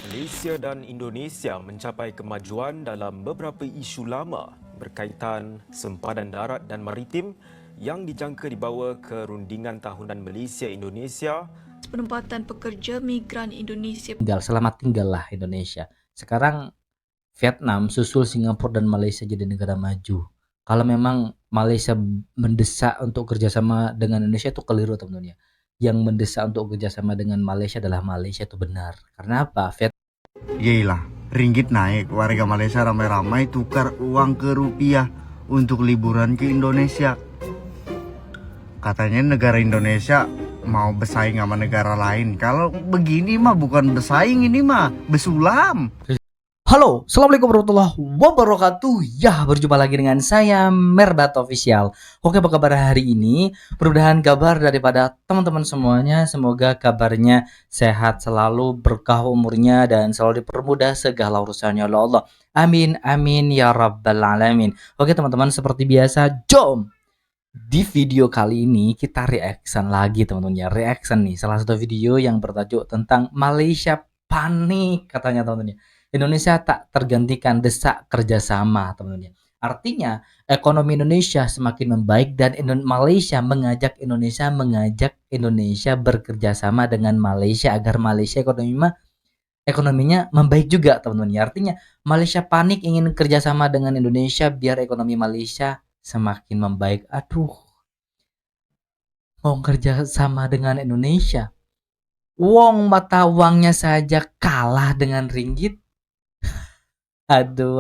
Malaysia dan Indonesia mencapai kemajuan dalam beberapa isu lama berkaitan sempadan darat dan maritim yang dijangka dibawa ke rundingan tahunan Malaysia-Indonesia. Penempatan pekerja migran Indonesia. Selamat tinggallah Indonesia. Sekarang Vietnam susul Singapura dan Malaysia jadi negara maju. Kalau memang Malaysia mendesak untuk kerjasama dengan Indonesia itu keliru teman-teman ya. Yang mendesak untuk kerjasama dengan Malaysia adalah Malaysia itu benar. Karena apa? Yelah, ringgit naik, warga Malaysia ramai-ramai tukar uang ke rupiah untuk liburan ke Indonesia. Katanya negara Indonesia mau bersaing sama negara lain. Kalau begini mah bukan bersaing, ini mah besulam. Halo, Assalamualaikum warahmatullahi wabarakatuh. Ya, berjumpa lagi dengan saya Merbat Official. Oke, apa kabar hari ini? Mudah-mudahan kabar daripada teman-teman semuanya, semoga kabarnya sehat selalu, berkah umurnya, dan selalu dipermudah segala urusannya oleh Allah. Amin, amin, ya rabbal alamin. Oke teman-teman, seperti biasa, jom! Di video kali ini kita reaction lagi teman-teman ya. Reaction nih, salah satu video yang bertajuk tentang Malaysia panik katanya teman-teman ya. Indonesia tak tergantikan, desak kerjasama teman-teman ya. Artinya ekonomi Indonesia semakin membaik dan Malaysia mengajak Indonesia bekerja sama dengan Malaysia agar Malaysia ekonominya membaik juga teman-teman ya. Artinya Malaysia panik ingin kerjasama dengan Indonesia biar ekonomi Malaysia semakin membaik. Aduh, mau kerja sama dengan Indonesia, mata uangnya saja kalah dengan ringgit. Aduh,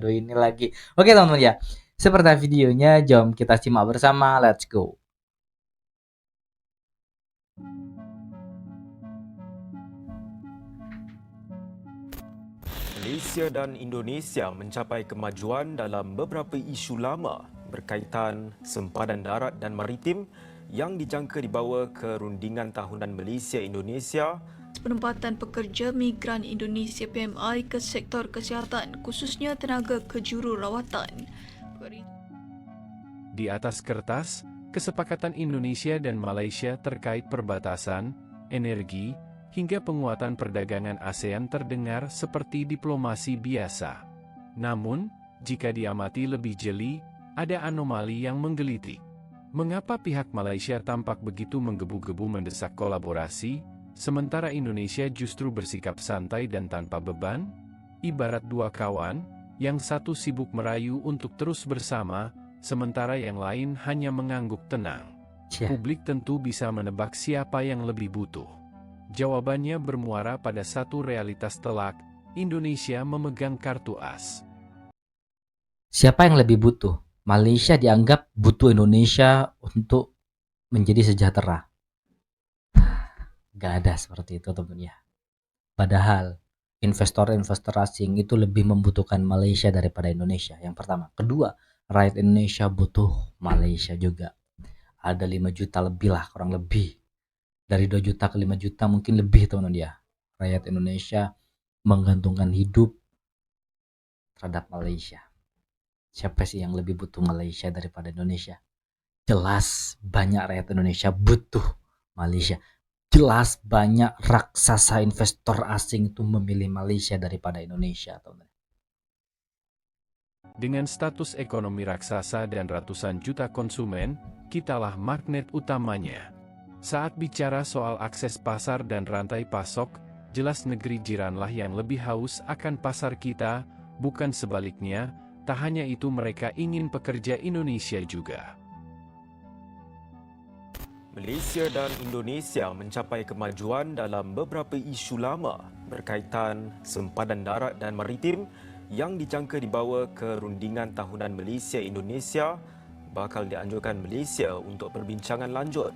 ini lagi. Oke teman-teman ya, seperti videonya, jom kita simak bersama. Let's go. Malaysia dan Indonesia mencapai kemajuan dalam beberapa isu lama berkaitan sempadan darat dan maritim yang dijangka dibawa ke rundingan tahunan Malaysia-Indonesia. Penempatan pekerja migran Indonesia PMI ke sektor kesihatan, khususnya tenaga kejururawatan. Di atas kertas, kesepakatan Indonesia dan Malaysia terkait perbatasan, energi, hingga penguatan perdagangan ASEAN terdengar seperti diplomasi biasa. Namun, jika diamati lebih jeli, ada anomali yang menggelitik. Mengapa pihak Malaysia tampak begitu menggebu-gebu mendesak kolaborasi, sementara Indonesia justru bersikap santai dan tanpa beban? Ibarat dua kawan, yang satu sibuk merayu untuk terus bersama, sementara yang lain hanya mengangguk tenang. Publik tentu bisa menebak siapa yang lebih butuh. Jawabannya bermuara pada satu realitas telak, Indonesia memegang kartu as. Siapa yang lebih butuh? Malaysia dianggap butuh Indonesia untuk menjadi sejahtera. Gak ada seperti itu teman ya. Padahal investor-investor asing itu lebih membutuhkan Malaysia daripada Indonesia. Yang pertama. Kedua, rakyat Indonesia butuh Malaysia juga. Ada 5 juta lebih lah, kurang lebih. Dari 2 juta ke 5 juta mungkin lebih teman-teman ya. Rakyat Indonesia menggantungkan hidup terhadap Malaysia. Siapa sih yang lebih butuh Malaysia daripada Indonesia? Jelas banyak rakyat Indonesia butuh Malaysia. Jelas banyak raksasa investor asing itu memilih Malaysia daripada Indonesia, teman-teman. Dengan status ekonomi raksasa dan ratusan juta konsumen, kitalah magnet utamanya. Saat bicara soal akses pasar dan rantai pasok, jelas negeri jiranlah yang lebih haus akan pasar kita, bukan sebaliknya. Tak hanya itu, mereka ingin pekerja Indonesia juga. Malaysia dan Indonesia mencapai kemajuan dalam beberapa isu lama berkaitan sempadan darat dan maritim yang dijangka dibawa ke rundingan tahunan Malaysia-Indonesia. Bakal dianjurkan Malaysia untuk perbincangan lanjut.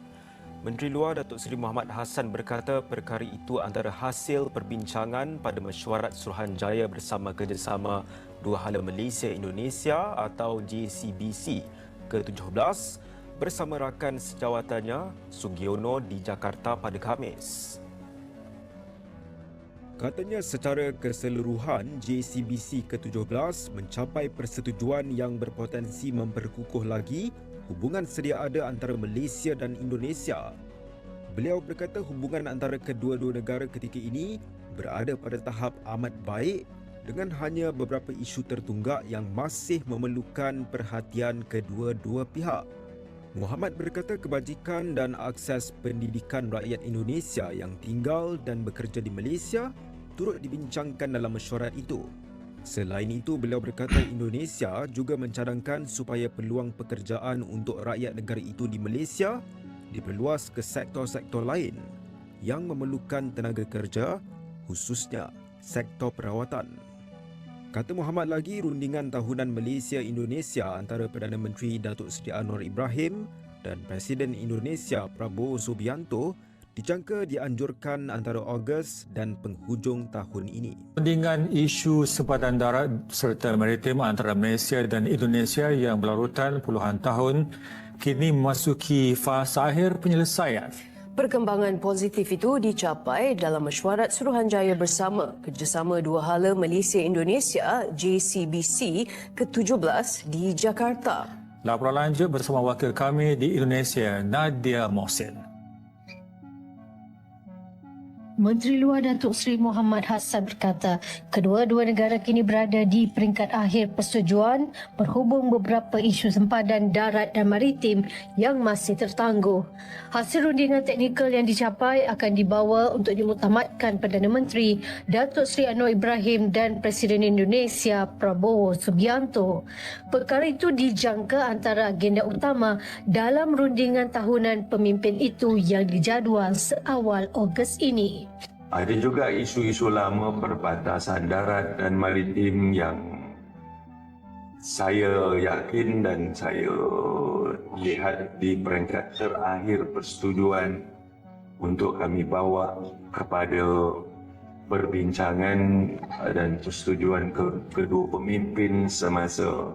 Menteri Luar Datuk Seri Muhammad Hassan berkata perkara itu antara hasil perbincangan pada mesyuarat Suruhanjaya bersama kerjasama Dua Hala Malaysia-Indonesia atau JCBC ke-17 bersama rakan sejawatannya Sugiono di Jakarta pada Khamis. Katanya secara keseluruhan JCBC ke-17 mencapai persetujuan yang berpotensi memperkukuh lagi hubungan sedia ada antara Malaysia dan Indonesia. Beliau berkata hubungan antara kedua-dua negara ketika ini berada pada tahap amat baik dengan hanya beberapa isu tertunggak yang masih memerlukan perhatian kedua-dua pihak. Muhammad berkata kebajikan dan akses pendidikan rakyat Indonesia yang tinggal dan bekerja di Malaysia turut dibincangkan dalam mesyuarat itu. Selain itu, beliau berkata Indonesia juga mencadangkan supaya peluang pekerjaan untuk rakyat negara itu di Malaysia diperluas ke sektor-sektor lain yang memerlukan tenaga kerja, khususnya sektor perawatan. Kata Muhammad lagi, rundingan tahunan Malaysia-Indonesia antara Perdana Menteri Datuk Seri Anwar Ibrahim dan Presiden Indonesia Prabowo Subianto dijangka dianjurkan antara Ogos dan penghujung tahun ini. Rundingan isu sempadan darat serta maritim antara Malaysia dan Indonesia yang berlarutan puluhan tahun kini memasuki fasa akhir penyelesaian. Perkembangan positif itu dicapai dalam mesyuarat Suruhanjaya Bersama Kerjasama Dua Hala Malaysia-Indonesia JCBC ke-17 di Jakarta. Laporan lanjut bersama wakil kami di Indonesia, Nadia Mohsin. Menteri Luar Datuk Seri Muhammad Hassan berkata, kedua-dua negara kini berada di peringkat akhir persetujuan berhubung beberapa isu sempadan darat dan maritim yang masih tertangguh. Hasil rundingan teknikal yang dicapai akan dibawa untuk dimuktamadkan Perdana Menteri Datuk Seri Anwar Ibrahim dan Presiden Indonesia Prabowo Subianto. Perkara itu dijangka antara agenda utama dalam rundingan tahunan pemimpin itu yang dijadual seawal Ogos ini. Ada juga isu-isu lama perbatasan darat dan maritim yang saya yakin dan saya lihat di peringkat terakhir persetujuan untuk kami bawa kepada perbincangan dan persetujuan kedua pemimpin semasa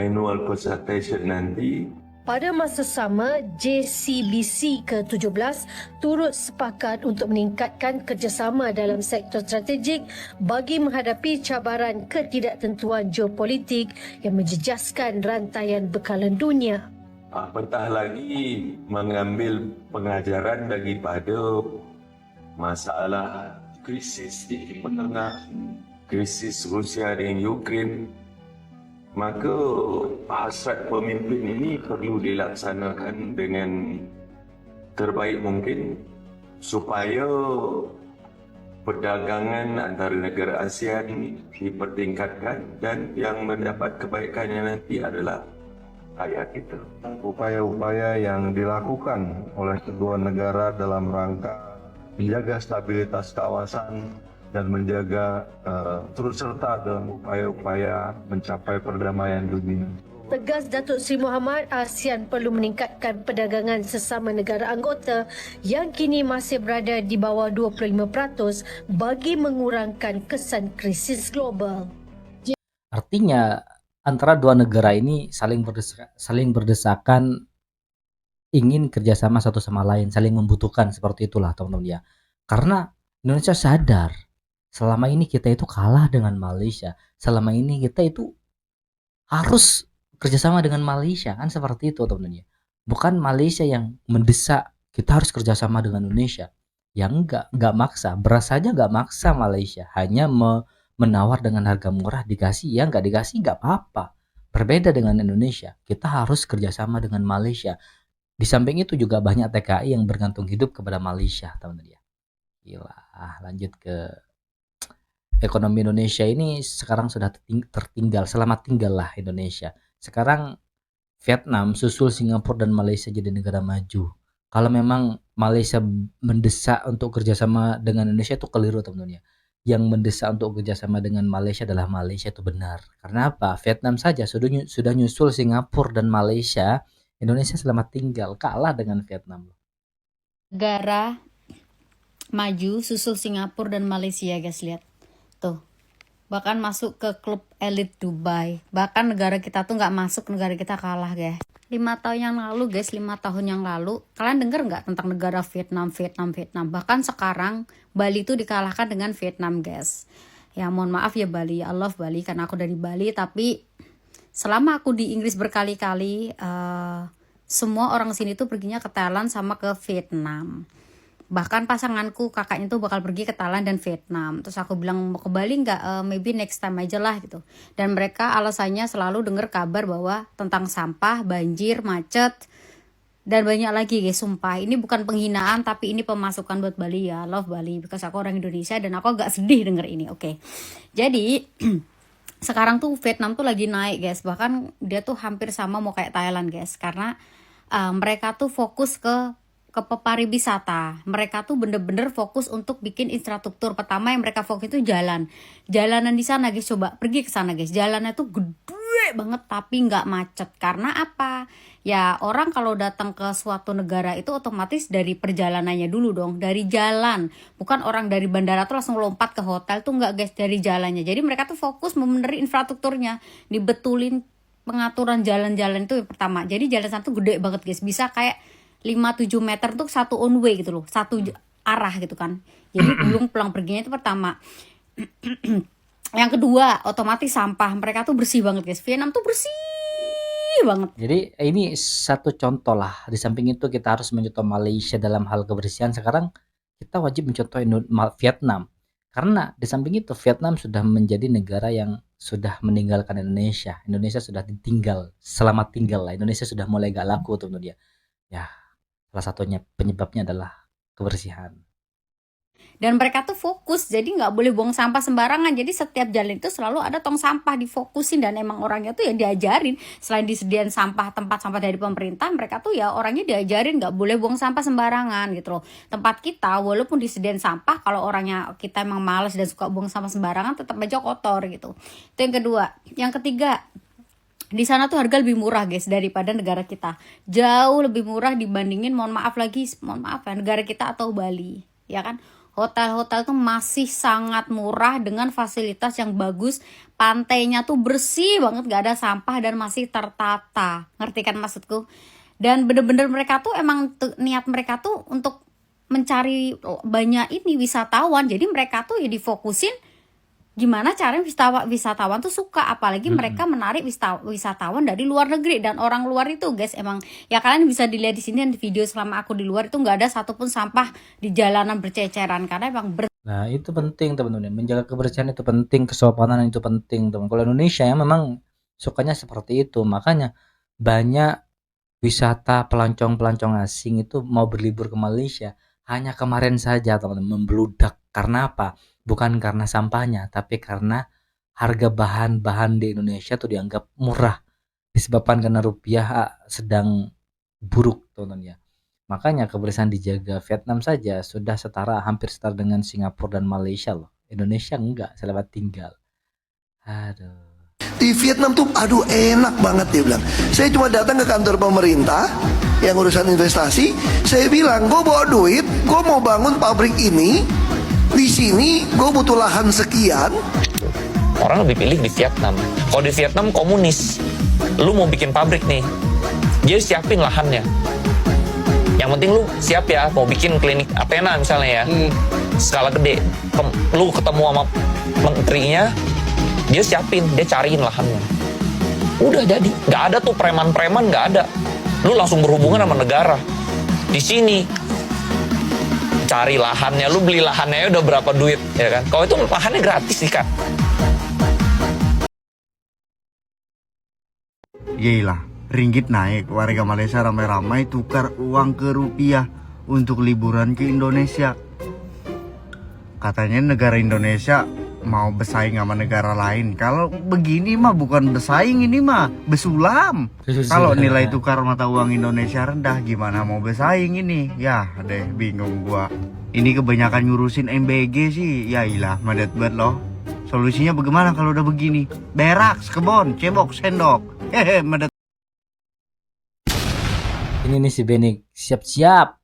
annual consultation nanti. Pada masa sama, JCBC ke-17 turut sepakat untuk meningkatkan kerjasama dalam sektor strategik bagi menghadapi cabaran ketidaktentuan geopolitik yang menjejaskan rantaian bekalan dunia. Apatah lagi mengambil pengajaran daripada masalah krisis di Timur Tengah, krisis Rusia dan Ukraine. Maka hasrat pemimpin ini perlu dilaksanakan dengan terbaik mungkin supaya perdagangan antara negara ASEAN dipertingkatkan dan yang mendapat kebaikannya nanti adalah rakyat kita. Upaya-upaya yang dilakukan oleh kedua negara dalam rangka menjaga stabilitas kawasan dan menjaga turut serta dalam upaya-upaya mencapai perdamaian dunia. Tegas Datuk Seri Muhammad, ASEAN perlu meningkatkan perdagangan sesama negara anggota yang kini masih berada di bawah 25% bagi mengurangkan kesan krisis global. Artinya antara dua negara ini saling berdesakan ingin kerjasama satu sama lain, saling membutuhkan, seperti itulah teman-teman ya. Karena Indonesia sadar selama ini kita itu kalah dengan Malaysia. Selama ini kita itu harus kerjasama dengan Malaysia, kan seperti itu teman-teman ya. Bukan Malaysia yang mendesak kita harus kerjasama dengan Indonesia. Ya enggak maksa. Beras saja enggak maksa Malaysia. Hanya menawar dengan harga murah, dikasih ya, enggak dikasih enggak apa-apa. Berbeda dengan Indonesia. Kita harus kerjasama dengan Malaysia. Di samping itu juga banyak TKI yang bergantung hidup kepada Malaysia teman-teman ya. Gila, lanjut ke ekonomi Indonesia ini sekarang sudah tertinggal, selamat tinggal lah Indonesia. Sekarang Vietnam susul Singapura dan Malaysia jadi negara maju. Kalau memang Malaysia mendesak untuk kerjasama dengan Indonesia itu keliru teman-teman ya. Yang mendesak untuk kerjasama dengan Malaysia adalah Malaysia, itu benar. Karena apa? Vietnam saja sudah nyusul Singapura dan Malaysia, Indonesia selamat tinggal, kalah dengan Vietnam. Negara maju susul Singapura dan Malaysia guys, lihat. Tuh, bahkan masuk ke klub elit Dubai. Bahkan negara kita tuh nggak masuk, negara kita kalah guys. 5 tahun yang lalu guys, 5 tahun yang lalu, kalian dengar nggak tentang negara Vietnam? Bahkan sekarang Bali itu dikalahkan dengan Vietnam guys. Ya mohon maaf ya Bali, I love Bali karena aku dari Bali. Tapi selama aku di Inggris berkali-kali, semua orang sini tuh perginya ke Thailand sama ke Vietnam. bahkan pasanganku kakaknya tuh bakal pergi ke Thailand dan Vietnam. Terus aku bilang mau ke Bali nggak, maybe next time aja lah gitu. Dan mereka alasannya selalu dengar kabar bahwa tentang sampah, banjir, macet, dan banyak lagi guys. Sumpah ini bukan penghinaan tapi ini pemasukan buat Bali ya. Love Bali because aku orang Indonesia dan aku agak sedih denger ini. Oke. Jadi sekarang tuh Vietnam tuh lagi naik guys. Bahkan dia tuh hampir sama mau kayak Thailand guys. Karena mereka tuh fokus ke pariwisata. Mereka tuh bener-bener fokus untuk bikin infrastruktur. Pertama yang mereka fokus itu jalan. Jalanan di sana guys, coba pergi ke sana guys. Jalannya tuh gede banget tapi nggak macet. Karena apa? Ya orang kalau datang ke suatu negara itu otomatis dari perjalanannya dulu dong. Dari jalan. Bukan orang dari bandara tuh langsung lompat ke hotel tuh nggak guys, dari jalannya. Jadi mereka tuh fokus membenerin infrastrukturnya. Dibetulin pengaturan jalan-jalan itu yang pertama. Jadi jalan sana tuh gede banget guys. Bisa kayak 5-7 meter tuh satu on way gitu loh, satu arah gitu kan. Jadi belum pulang perginya itu pertama. Yang kedua, otomatis sampah mereka tuh bersih banget guys. Vietnam tuh bersih banget. Jadi ini satu contoh lah. Di samping itu kita harus mencontoh Malaysia dalam hal kebersihan. Sekarang kita wajib mencontoh Vietnam. Karena di samping itu Vietnam sudah menjadi negara yang sudah meninggalkan Indonesia. Indonesia sudah ditinggal, selamat tinggal lah. Indonesia sudah mulai gak laku tuh menurut dia. Ya, salah satunya penyebabnya adalah kebersihan. Dan mereka tuh fokus, jadi nggak boleh buang sampah sembarangan. Jadi setiap jalan itu selalu ada tong sampah difokusin. Dan emang orangnya tuh ya diajarin. Selain disediain sampah, tempat sampah dari pemerintah, mereka tuh ya orangnya diajarin nggak boleh buang sampah sembarangan gitu loh. Tempat kita walaupun disediain sampah, kalau orangnya kita emang malas dan suka buang sampah sembarangan, tetap aja kotor gitu. Itu yang kedua. Yang ketiga, di sana tuh harga lebih murah guys daripada negara kita. Jauh lebih murah dibandingin, mohon maaf ya, negara kita atau Bali. Ya kan? Hotel-hotel tuh masih sangat murah dengan fasilitas yang bagus. Pantainya tuh bersih banget, gak ada sampah dan masih tertata. Ngerti kan maksudku? Dan bener-bener mereka tuh emang niat mereka tuh untuk mencari banyak ini wisatawan. Jadi mereka tuh ya difokusin gimana caranya wisatawan tuh suka, apalagi mereka menarik wisatawan dari luar negeri. Dan orang luar itu guys emang ya kalian bisa dilihat di sini dan di video selama aku di luar itu nggak ada satupun sampah di jalanan berceceran karena emang Nah itu penting teman-teman, menjaga kebersihan itu penting, kesopanan itu penting teman. Kalau Indonesia ya memang sukanya seperti itu, makanya banyak wisata pelancong-pelancong asing itu mau berlibur ke Malaysia. Hanya kemarin saja teman-teman membludak. Karena apa? Bukan karena sampahnya, tapi karena harga bahan-bahan di Indonesia tuh dianggap murah. Disebabkan karena rupiah sedang buruk teman-teman ya. Makanya kebersihan dijaga. Vietnam saja sudah hampir setara dengan Singapura dan Malaysia loh. Indonesia enggak, selamat tinggal. Aduh. Di Vietnam tuh aduh enak banget dia bilang. Saya cuma datang ke kantor pemerintah yang urusan investasi. Saya bilang gue bawa duit, gue mau bangun pabrik ini. Di sini gue butuh lahan sekian. Orang lebih pilih di Vietnam. Kalau di Vietnam komunis, lu mau bikin pabrik nih, dia siapin lahannya. Yang penting lu siap ya, mau bikin klinik Athena misalnya ya, skala gede. Lu ketemu sama menterinya, dia siapin, dia cariin lahannya. Udah jadi, nggak ada tuh preman-preman, nggak ada. Lu langsung berhubungan sama negara. Di sini cari lahannya, lu beli lahannya udah berapa duit, ya kan? Kalau itu lahannya gratis nih kan? Yelah, ringgit naik, warga Malaysia ramai-ramai tukar uang ke rupiah untuk liburan ke Indonesia. Katanya negara Indonesia mau bersaing sama negara lain. Kalau begini mah bukan bersaing, ini mah besulam. Kalau nilai tukar mata uang Indonesia rendah, gimana mau bersaing ini? Ya deh, bingung gua. Ini kebanyakan ngurusin MBG sih. Ya ilah, madet banget loh. Solusinya bagaimana kalau udah begini? Berak, sekebon, cebok, sendok. Hehe, madet. Ini nih si Benik, siap-siap.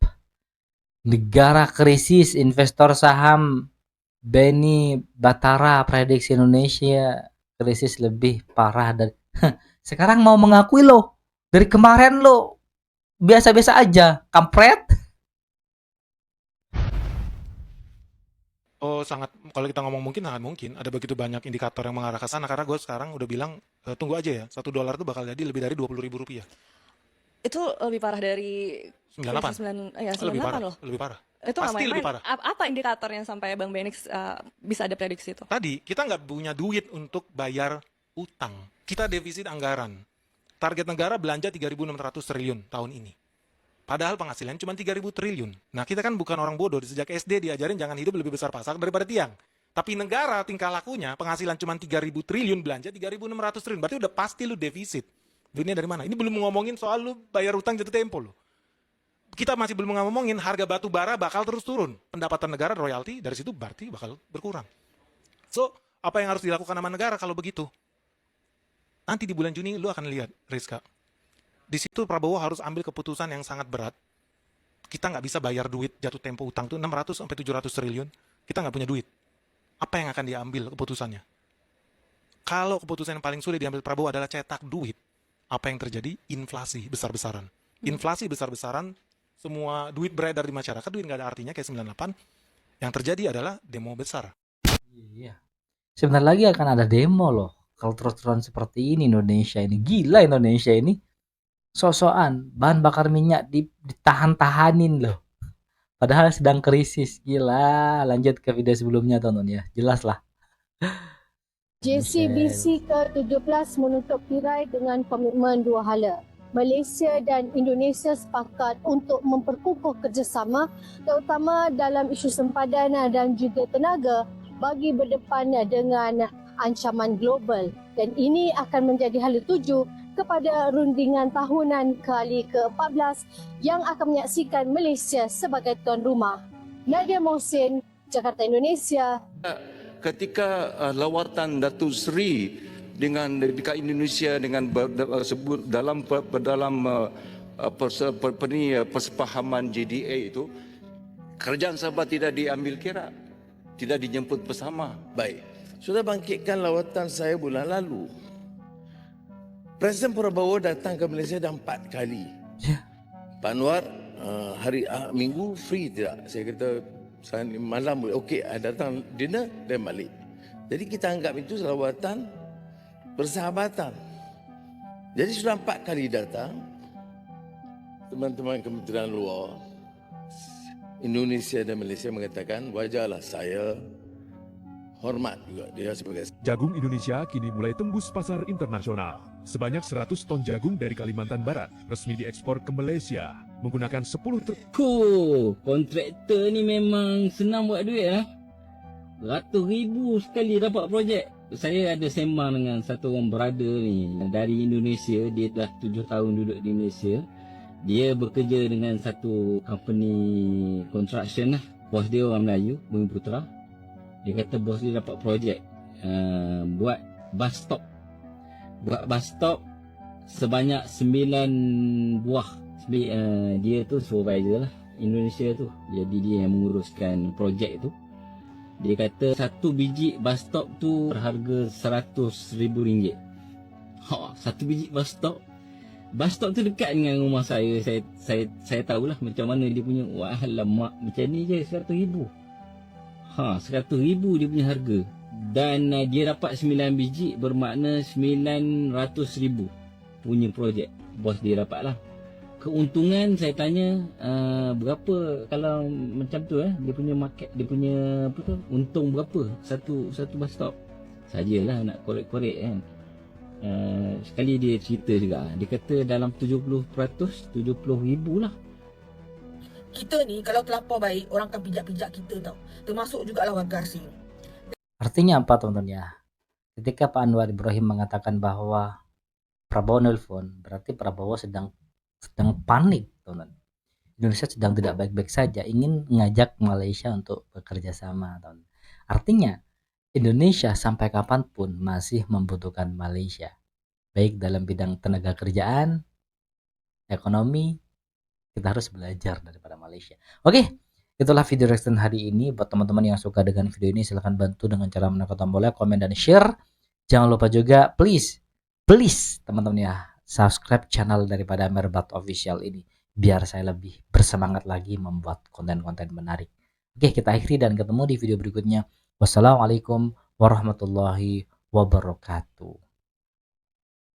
Negara krisis, investor saham Beni Batara prediksi Indonesia krisis lebih parah dari sekarang mau mengakui lo dari kemarin lo biasa-biasa aja, kampret. Oh sangat, kalau kita ngomong mungkin sangat mungkin ada begitu banyak indikator yang mengarah ke sana karena gue sekarang udah bilang tunggu aja ya, $1 tuh bakal jadi lebih dari Rp20.000. Itu lebih parah dari 98. 98 lebih parah, loh. lebih parah. Itu nggak Pasti lebih main-main. parah. Apa indikatornya sampai Bang Benix bisa ada prediksi itu? Tadi kita nggak punya duit untuk bayar utang. Kita defisit anggaran. Target negara belanja 3.600 triliun tahun ini. Padahal penghasilan cuma 3.000 triliun. Nah, kita kan bukan orang bodoh. Sejak SD diajarin jangan hidup lebih besar pasak daripada tiang. Tapi negara tingkah lakunya penghasilan cuma 3.000 triliun, belanja 3.600 triliun. Berarti udah pasti lu defisit. Duitnya dari mana? Ini belum ngomongin soal lu bayar utang jatuh tempo lu. Kita masih belum ngomongin harga batu bara bakal terus turun. Pendapatan negara royalti dari situ berarti bakal berkurang. So, apa yang harus dilakukan sama negara kalau begitu? Nanti di bulan Juni lu akan lihat, Rizka. Di situ Prabowo harus ambil keputusan yang sangat berat. Kita nggak bisa bayar duit jatuh tempo utang tuh 600 sampai 700 triliun. Kita nggak punya duit. Apa yang akan diambil keputusannya? Kalau keputusan yang paling sulit diambil Prabowo adalah cetak duit, apa yang terjadi? Inflasi besar-besaran. Inflasi besar-besaran, semua duit beredar di masyarakat, duit nggak ada artinya kayak 98. Yang terjadi adalah demo besar. Iya. Sebentar lagi akan ada demo loh. Kalau terus-terusan seperti ini Indonesia ini. Gila Indonesia ini. Sosokan bahan bakar minyak ditahan-tahanin loh. Padahal sedang krisis. Gila. Lanjut ke video sebelumnya tonton ya. Jelas lah. JCBC ke-17 menutup tirai dengan komitmen dua hala. Malaysia dan Indonesia sepakat untuk memperkukuh kerjasama terutama dalam isu sempadan dan juga tenaga bagi berdepan dengan ancaman global, dan ini akan menjadi hala tuju kepada rundingan tahunan kali ke-14 yang akan menyaksikan Malaysia sebagai tuan rumah. Nadia Mohsin, Jakarta, Indonesia. Ketika lawatan Datuk Seri dengan dekat Indonesia dengan sebut dalam persepahaman JDA itu, kerajaan Sabah tidak diambil kira, tidak dijemput bersama. Baik, sudah bangkitkan lawatan saya bulan lalu. Presiden Prabowo datang ke Malaysia dah 4 kali. Pak Anwar hari Minggu free tidak? Saya kata malam boleh. Okey, datang dinner dan balik. Jadi kita anggap itu lawatan persahabatan. Jadi sudah 4 kali datang. Teman-teman Kementerian Luar Indonesia dan Malaysia mengatakan wajarlah saya hormat juga dia sebagai. Jagung Indonesia kini mulai tembus pasar internasional. Sebanyak 100 ton jagung dari Kalimantan Barat resmi diekspor ke Malaysia menggunakan 10 truk. Kontraktor ni memang senang buat duit lah. Ratus ribu sekali dapat projek. Saya ada sembang dengan satu orang brother ni dari Indonesia. Dia dah 7 tahun duduk di Malaysia. Dia bekerja dengan satu company construction lah. Bos dia orang Melayu, Bumi Putra. Dia kata bos dia dapat projek buat bus stop. Buat bus stop sebanyak 9 buah. Dia tu supervisor lah Indonesia tu. Jadi dia yang menguruskan projek tu. Dia kata satu biji bus stop tu berharga RM100,000. Satu biji bus stop. Bus stop tu dekat dengan rumah saya. Saya tahulah macam mana dia punya. Wah alamak, macam ni je RM100,000. RM100,000 dia punya harga. Dan dia dapat 9 biji bermakna RM900,000 punya projek. Bos dia dapat lah. Keuntungan saya tanya berapa kalau macam tu dia punya market, dia punya apa tu, untung berapa satu bus stop. Sajalah nak korek-korek kan. Sekali dia cerita juga. Dia kata dalam 70%, 70,000 lah. Kita ni kalau terlapor baik, orang akan pijak-pijak kita tau. Termasuk jugalah warga asing. Artinya apa teman-teman ya? Ketika Pak Anwar Ibrahim mengatakan bahwa Prabowo nelfon, berarti Prabowo sedang panik, teman-teman. Indonesia sedang tidak baik-baik saja, ingin mengajak Malaysia untuk bekerja sama, teman. Artinya Indonesia sampai kapanpun masih membutuhkan Malaysia, baik dalam bidang tenaga kerjaan, ekonomi. Kita harus belajar daripada Malaysia. Oke, itulah video reaction hari ini. Buat teman-teman yang suka dengan video ini, silahkan bantu dengan cara menekan tombol like, komen, dan share. Jangan lupa juga, please teman-teman ya, subscribe channel daripada Merbat Official ini, biar saya lebih bersemangat lagi membuat konten-konten menarik. Oke, kita akhiri dan ketemu di video berikutnya. Wassalamualaikum warahmatullahi wabarakatuh.